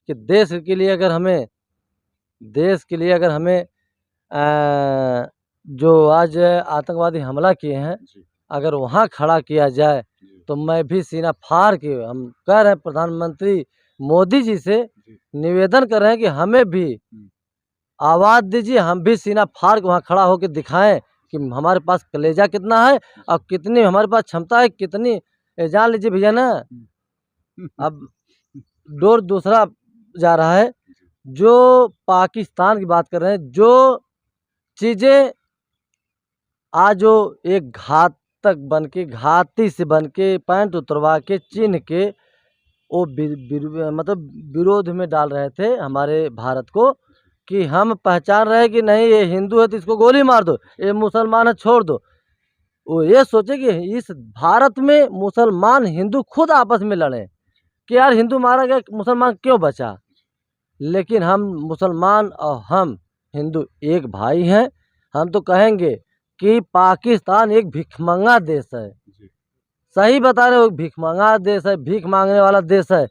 कि देश के लिए अगर हमें जो आज आतंकवादी हमला किए हैं, अगर वहाँ खड़ा किया जाए तो मैं भी सीना फाड़ के, हम कह रहे हैं प्रधानमंत्री मोदी जी से निवेदन कर रहे हैं कि हमें भी आवाज़ दीजिए, हम भी सीना फाड़ के वहाँ खड़ा होकर दिखाएं कि हमारे पास कलेजा कितना है और कितनी हमारे पास क्षमता है, कितनी जान लीजिए भैया ना। अब डोर दूसरा जा रहा है, जो पाकिस्तान की बात कर रहे हैं, जो चीज़ें आज जो एक घातक बन के, घाती से बन के, पैंट उतरवा के, चिन्ह के वो मतलब विरोध में डाल रहे थे हमारे भारत को, कि हम पहचान रहे हैं कि नहीं ये हिंदू है तो इसको गोली मार दो, ये मुसलमान है छोड़ दो। वो ये सोचे कि इस भारत में मुसलमान हिंदू खुद आपस में लड़े कि यार हिंदू मारा गया, मुसलमान क्यों बचा। लेकिन हम मुसलमान और हम हिंदू एक भाई हैं। हम तो कहेंगे कि पाकिस्तान एक भिखमंगा देश है। सही बता रहे हो, भिखमंगा देश है, भीख मांगने वाला देश है।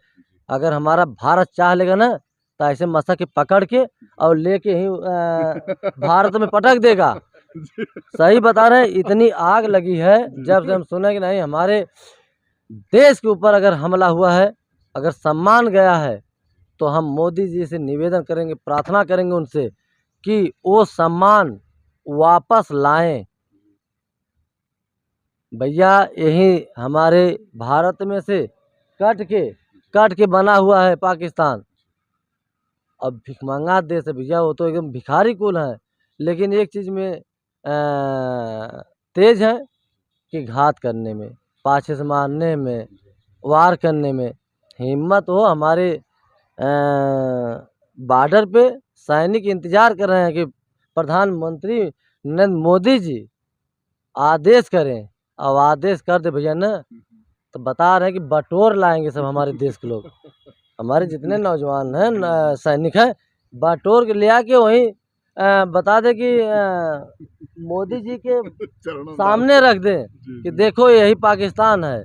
अगर हमारा भारत चाह लेगा ना तो ऐसे मसा के पकड़ के और लेके ही भारत में पटक देगा। सही बता रहे हैं, इतनी आग लगी है जब से हम सुने कि नहीं हमारे देश के ऊपर अगर हमला हुआ है, अगर सम्मान गया है, तो हम मोदी जी से निवेदन करेंगे, प्रार्थना करेंगे उनसे कि वो सम्मान वापस लाएं। भैया यही हमारे भारत में से कट के बना हुआ है पाकिस्तान। अब भिखमंगा देश है भैया, वो तो एकदम भिखारी कुल है। लेकिन एक चीज़ में तेज है कि घात करने में, पाछे से मारने में, वार करने में हिम्मत हो। हमारे बॉर्डर पे सैनिक इंतजार कर रहे हैं कि प्रधानमंत्री नरेंद्र मोदी जी आदेश करें। अब आदेश कर दे भैया ना तो बता रहे हैं कि बटोर लाएंगे सब हमारे देश के लोग। हमारे जितने नौजवान हैं, सैनिक हैं, बटोर के ले आके वहीं बता दे कि मोदी जी के सामने रख दें कि देखो यही पाकिस्तान है।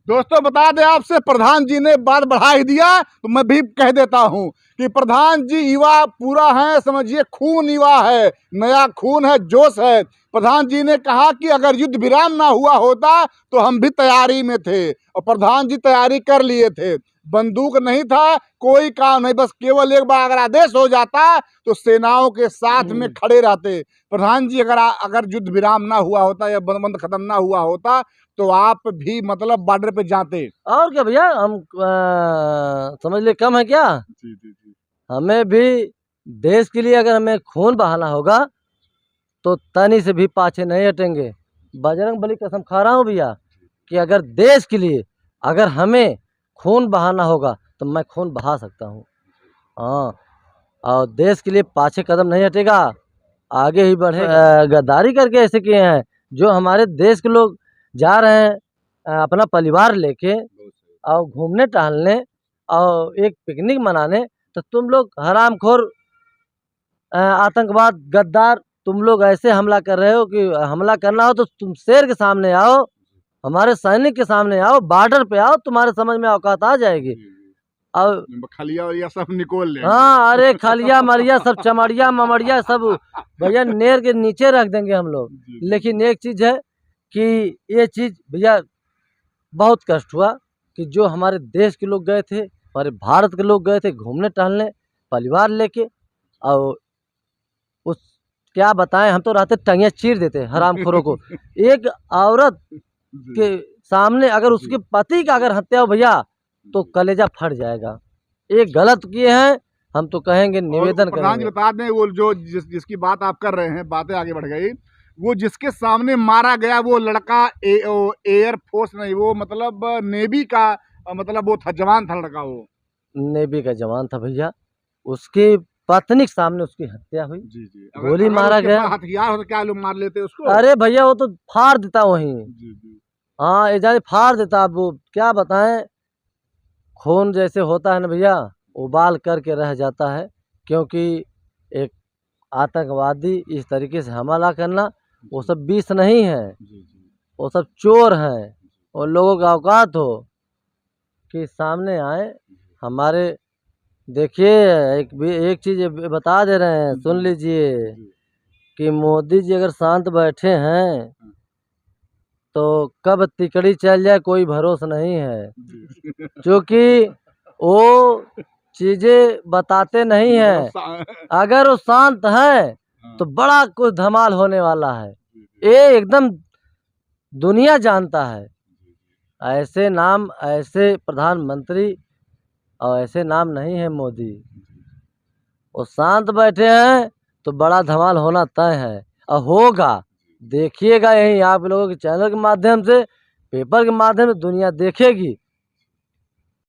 दोस्तों बता दें आपसे, प्रधान जी ने बात बढ़ा ही दिया तो मैं भी कह देता हूं कि प्रधान जी युवा पूरा है, समझिए खून युवा है, नया खून है, जोश है। प्रधान जी ने कहा कि अगर युद्ध विराम ना हुआ होता तो हम भी तैयारी में थे, और प्रधान जी तैयारी कर लिए थे। बंदूक नहीं था, कोई काम नहीं, बस केवल एक बार अगर आदेश हो जाता तो सेनाओं के साथ में खड़े रहते। प्रधान जी अगर युद्ध विराम ना हुआ होता या बंद खत्म ना हुआ होता तो आप भी मतलब बॉर्डर पे जाते। और क्या भैया, हम समझ ले कम है क्या। जी। हमें भी देश के लिए अगर हमें खून बहाना होगा तो तनी से भी पाछे नहीं हटेंगे। बजरंग बली कसम खा रहा हूँ भैया कि अगर देश के लिए अगर हमें खून बहाना होगा तो मैं खून बहा सकता हूँ। हाँ, और देश के लिए पाछे कदम नहीं हटेगा, आगे ही बढ़े। गद्दारी करके ऐसे किए हैं, जो हमारे देश के लोग जा रहे हैं अपना परिवार लेके और घूमने टहलने और एक पिकनिक मनाने, तो तुम लोग हरामखोर आतंकवाद गद्दार, तुम लोग ऐसे हमला कर रहे हो कि हमला करना हो तो तुम शेर के सामने आओ, हमारे सैनिक के सामने आओ, बॉर्डर पे आओ, तुम्हारे समझ में औकात आ जाएगी। और खलिया और सब निकोल ले। हाँ, अरे खलिया मरिया सब, चमड़िया ममड़िया सब भैया नेर के नीचे रख देंगे हम लोग। लेकिन एक चीज़ है कि ये चीज़ भैया बहुत कष्ट हुआ कि जो हमारे देश के लोग गए थे, हमारे भारत के लोग गए थे घूमने टहलने परिवार लेके, और उस क्या बताएं, हम तो रहते टंगियाँ चीर देते हरामखोरों को। एक औरत के सामने अगर उसके पति का अगर हत्या हो भैया तो कलेजा फट जाएगा। ये गलत किए हैं, हम तो कहेंगे निवेदन प्रधान जी करेंगे। बता दें, वो जो जिसकी बात आप कर रहे हैं, बातें आगे बढ़ गई, वो जिसके सामने मारा गया वो लड़का एयर फोर्स नहीं, वो मतलब नेवी का मतलब वो था, जवान था लड़का, वो नेवी का जवान था भैया, उसकी पत्नी के सामने उसकी हत्या हुई। जी जी। गोली मारा गया। हथियार हो तो क्या लोग मार लेते उसको। अरे भैया वो तो फाड़ देता वहीं। जी। हाँ, एजाज फाड़ देता। अब वो क्या बताएं, खून जैसे होता है ना भैया, उबाल करके रह जाता है। क्योंकि एक आतंकवादी इस तरीके से हमला करना, वो सब बीस नहीं है, वो सब चोर हैं। और लोगों का औकात हो कि सामने आए, हमारे देखिए एक चीज़ बता दे रहे हैं, सुन लीजिए कि मोदी जी अगर शांत बैठे हैं तो कब तिकड़ी चल जाए कोई भरोसा नहीं है, क्योंकि वो चीज़ें बताते नहीं हैं। अगर वो शांत है तो बड़ा कुछ धमाल होने वाला है, ये एकदम दुनिया जानता है। ऐसे नाम, ऐसे प्रधानमंत्री और ऐसे नाम नहीं है मोदी। वो शांत बैठे हैं तो बड़ा धमाल होना तय है और होगा। देखिएगा, यही आप लोगों के चैनल के माध्यम से, पेपर के माध्यम से दुनिया देखेगी